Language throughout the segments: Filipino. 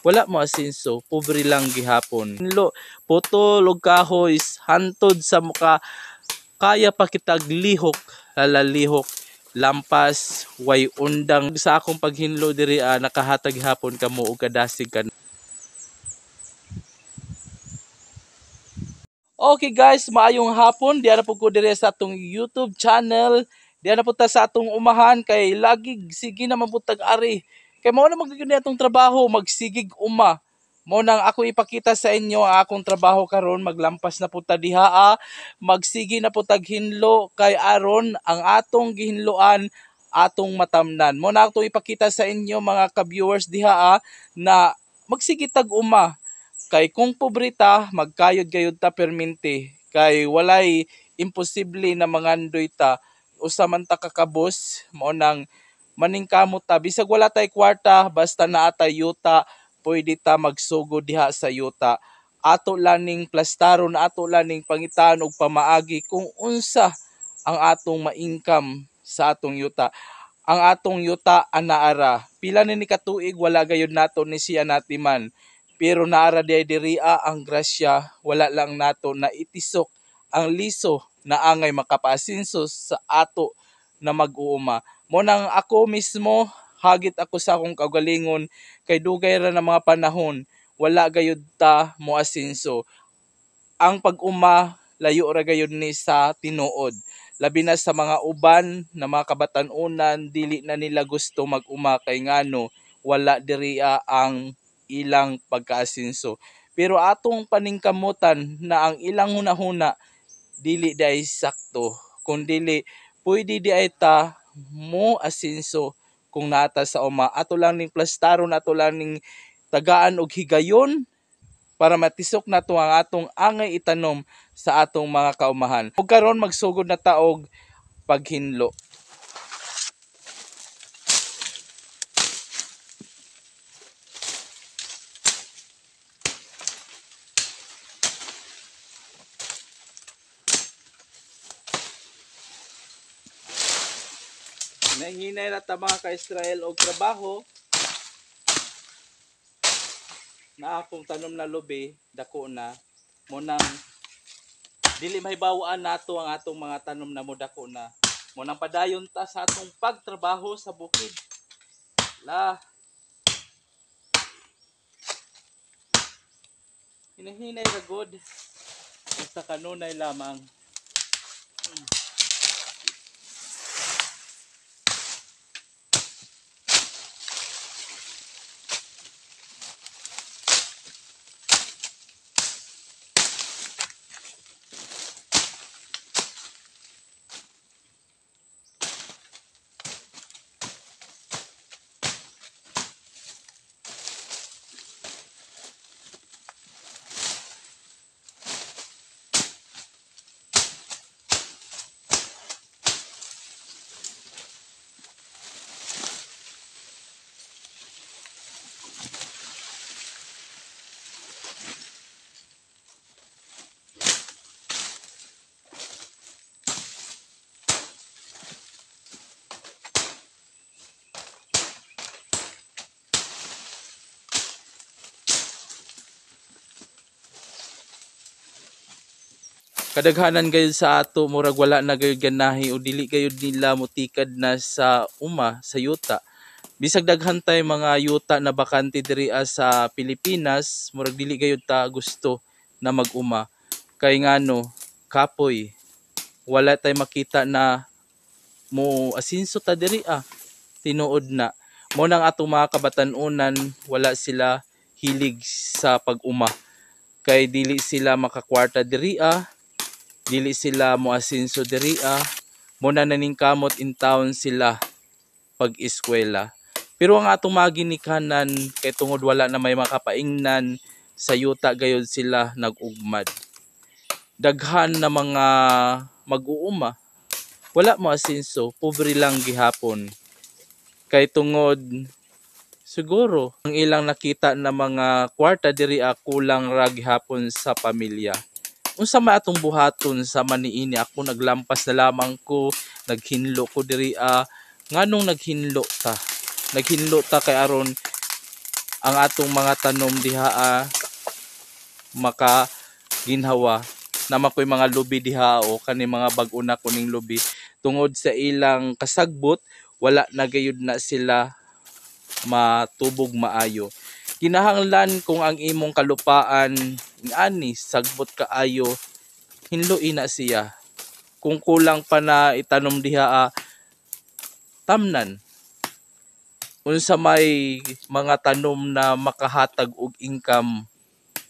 wala mo asenso, pobre lang gihapon. Hinlo putol og kahoy hantod sa muka kaya pa kitag lihok, lalalihok lampas way undang sa akong paghinlo diri nakahatag hapon kamo og kadasig ka. Okay guys, maayong hapon. Diyan na po ko dire sa atong YouTube channel. Diyan na po ta sa atong umahan kay lagi sige naman po tag-ari. Kay mao na magiging atong trabaho, magsigig uma. Mo nang ako ipakita sa inyo ang akong trabaho karon, maglampas na po ta diha, magsigi na po taghinlo kay aron ang atong gihinloan atong matamnan. Mo na ako ipakita sa inyo mga ka-viewers diha na magsigi tag uma. Kay kung pobrita, magkayod-gayod ta perminti. Kay walay imposible na mangandoy ta. Usa man ta kakabos, mao nang maningkamot ta. Bisag wala tay kwarta, basta naa tay yuta, pwede ta magsugod diha sa yuta. Ato laning plastaron, ato laning pangitaan og pamaagi kung unsa ang atong ma-income sa atong yuta. Ang atong yuta anaara. Pila ni katuig wala gayud nato ni siya natiman. Pero naara diya ang grasya, wala lang nato na itisok ang liso na angay makapaasinso sa ato na mag-uuma. Mo nang ako mismo, hagit ako sa akong kagalingon, kay dugay ra na mga panahon, wala gayud ta mo asinso. Ang pag-uma, layo ra gayud ni sa tinuod. Labi na sa mga uban na mga kabatanunan, dili na nila gusto mag-uma kay ngano, wala diriya ang ilang pagkaasinso. Pero atong paningkamutan na ang ilang hunahuna dili day sakto. Kung dili pwede di ay ta mo asinso kung nata sa uma. Ato lang ning plastaron, ato lang ning tagaan og higayon para matisok nato ang atong angay itanom sa atong mga kaumahan. Ug karon magsugod na ta og paghinlo. Nahinay na ta mga ka-Israel og trabaho na akong tanom na lubi, dako na mo nang dili mahibawaan nato ang atong mga tanom na mo dako na. Mo nang padayon ta sa atong pagtrabaho sa bukid. Hinahinay ra god. Basta kanunay lamang. Kadaghanan gayud sa ato murag wala na gayud ganahi o dili gayud nila mutikad na sa uma sa yuta. Bisag daghan tay mga yuta na bakante diri sa Pilipinas, murag dili gayud ta gusto na mag-uma. Kay ngano, kapoy, wala tay makita na mo asinso ta diri tinuod na. Mo nang atong mga kabatanunan, wala sila hilig sa pag-uma. Kay dili sila makakwarta diri dili sila moasinso diri muna naningkamot in town sila pag-eskwela. Pero ang atong mga ginikanan kay tungod wala na may makapaingnan sa yuta gayud sila nag-ugmad. Daghan na mga mag-uuma, wala mo asinso, pobre lang gihapon. Kay tungod siguro ang ilang nakita na mga kwarta diri kulang ra gihapon sa pamilya. Unsa may atong buhaton sa maniini, ako naglampas na lamang ko, naghinlo ko diri nganong naghinlo ta kay aron ang atong mga tanom diha maka ginhawa na makoy mga lubi diha o kani mga bag-una kuning lubi tungod sa ilang kasagbot wala na gayud na sila matubog maayo. Kinahanglan kung ang imong kalupaan ani sagbot kaayo hinluin na siya. Kung kulang pa na itanom diha tamnan. Unsa may mga tanom na makahatag og income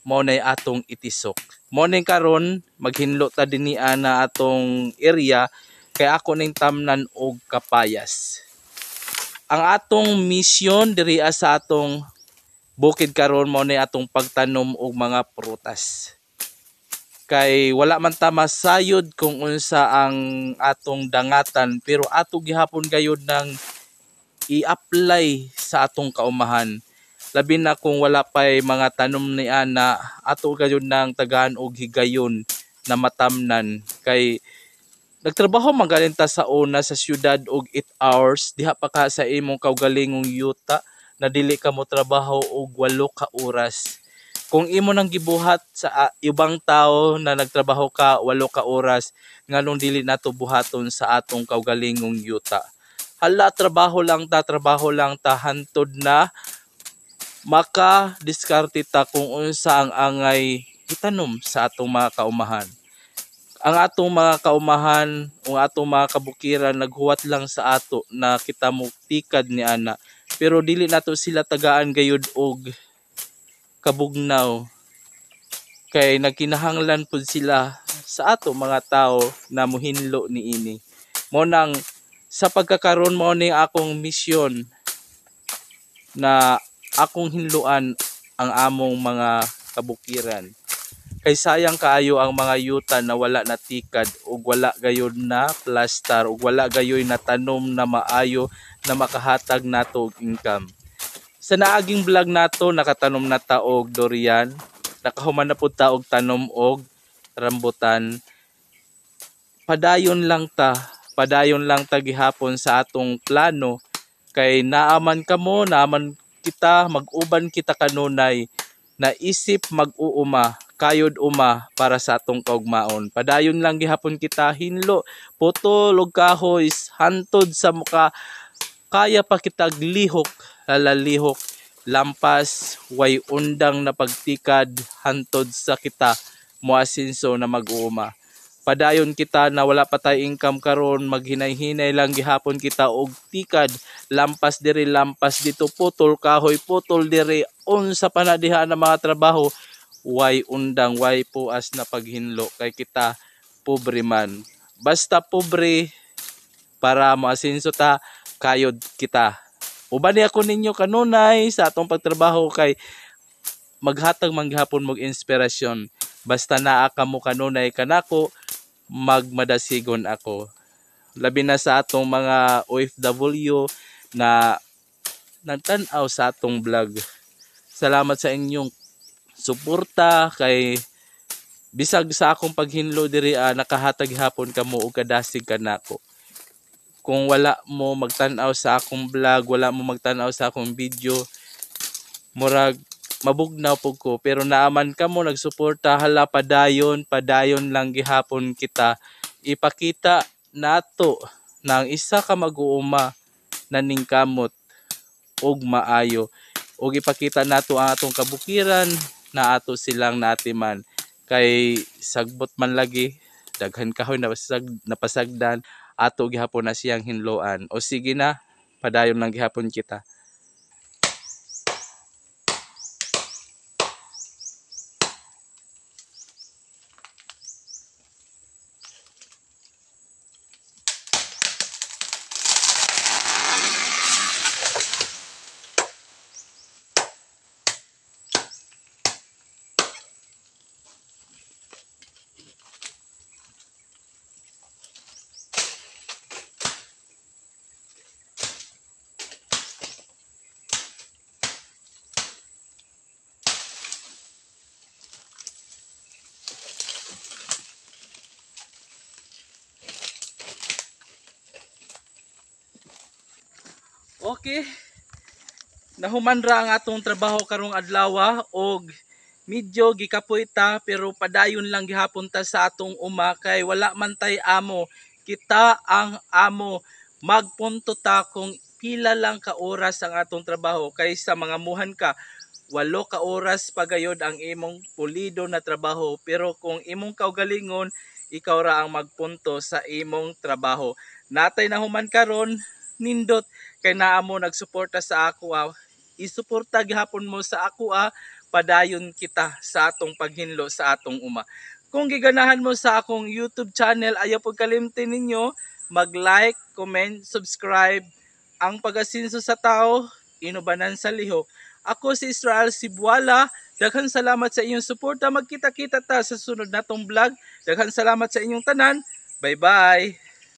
mao nay atong itisok. Mao ning karon maghinlo ta dinhi na atong area kay ako ning tamnan og kapayas. Ang atong mission diri sa atong bukid karon mao nay atong pagtanom og mga prutas. Kay wala man ta masayod kung unsa ang atong dangatan pero ato gihapon gayud nang i-apply sa atong kaumahan. Labi na kung wala pay mga tanom ni ana ato gayud nang tagaan og higayon na matamnan kay nagtrabaho man galing ta sa una sa syudad og 8 hours diha pa ka sa imong kaugalingong yuta na dili ka mo trabaho og 8 ka oras. Kung imo nang gibuhat sa ibang tao na nagtrabaho ka 8 ka oras nganong dili nato buhaton sa atong kaugalingong yuta. Hala trabaho lang ta hantod na maka-diskarte ta kung unsa ang angay itanom sa atong mga kaumahan. Ang atong mga kaumahan o atong mga kabukiran naghuwat lang sa ato na kita mo tikad ni ana pero dili nato sila tagaan gayud og kabugnaw kay nagkinahanglan pud sila sa ato mga tao na mohinlo niini. Mo nang sa pagkakaroon mo ni akong misyon na akong hinluan ang among mga kabukiran. Kay sayang kaayo ang mga yuta na wala na tikad ug wala gayud na plastar ug wala gayoy na tanom na maayo na makahatag nato og income. Sa naaging vlog nato nakatanom na ta og durian, nakahuman na pud ta og tanom og rambutan. Padayon lang ta gihapon sa atong plano kay naaman kita mag-uban kita kanunay naisip mag-uuma kayod uma para sa atong kaugmaon. Padayon lang gihapon kita hinlo putol og kahoy hantod sa muka kaya pa kita lihok lalihok lampas way undang na pagtikad hantod sa kita moasinso na mag-uuma. Padayon kita na wala pa tay income karon maghinay-hinay lang gihapon kita og tikad lampas diri lampas dito putol kahoy putol diri unsa pa na diha na mga trabaho way undang way puas na paghinlo kay kita pobre man. Basta pobre para moasinso ta kayod kita. Uban ni ako ninyo kanunay sa atong pagtrabaho kay maghatag man gihapon mog inspirasyon. Basta naa ka mo kanunay kanako magmadasigon ako. Labi na sa atong mga OFW na nagtan-aw sa atong vlog. Salamat sa inyong suporta kay bisag sa akong paghinlo diri nakahatag hapon kamo og kadasig kanako. Kung wala mo magtan-aw sa akong vlog, wala mo magtan-aw sa akong video, murag mabugnaw pug ko pero naaman kamo nagsuporta hala padayon lang gihapon kita ipakita nato nang isa ka mag-uuma naningkamot og maayo og ipakita nato ang atong kabukiran na ato silang natiman kay sagbot man lagi daghan kahoy napasagdan ato gihapon na siyang hinloan o sige na padayon lang gihapon kita. Okay. nahuman ra ang atong trabaho karong adlaw og medyo gikapoy ta pero padayon lang gihapon ta sa atong uma kay wala man tay amo, kita ang amo. Magpunto ta kung pila lang ka oras ang atong trabaho kaysa mga muhan ka 8 ka oras pagayod ang imong pulido na trabaho pero kung imong kaugalingon ikaw ra ang magpunto sa imong trabaho. Natay nahuman karon nindot kay naa mo nagsuporta sa ako isuporta gihapon mo sa ako padayon kita sa atong paghinlo sa atong uma. Kung giganahan mo sa akong YouTube channel, ayaw pud kalimtin ninyo mag-like, comment, subscribe. Ang pag-asinso sa tao, inubanan sa lihok. Ako si Israel Sibuala. Daghang salamat sa inyong suporta. Magkita-kita ta sa sunod natong vlog. Daghang salamat sa inyong tanan. Bye-bye.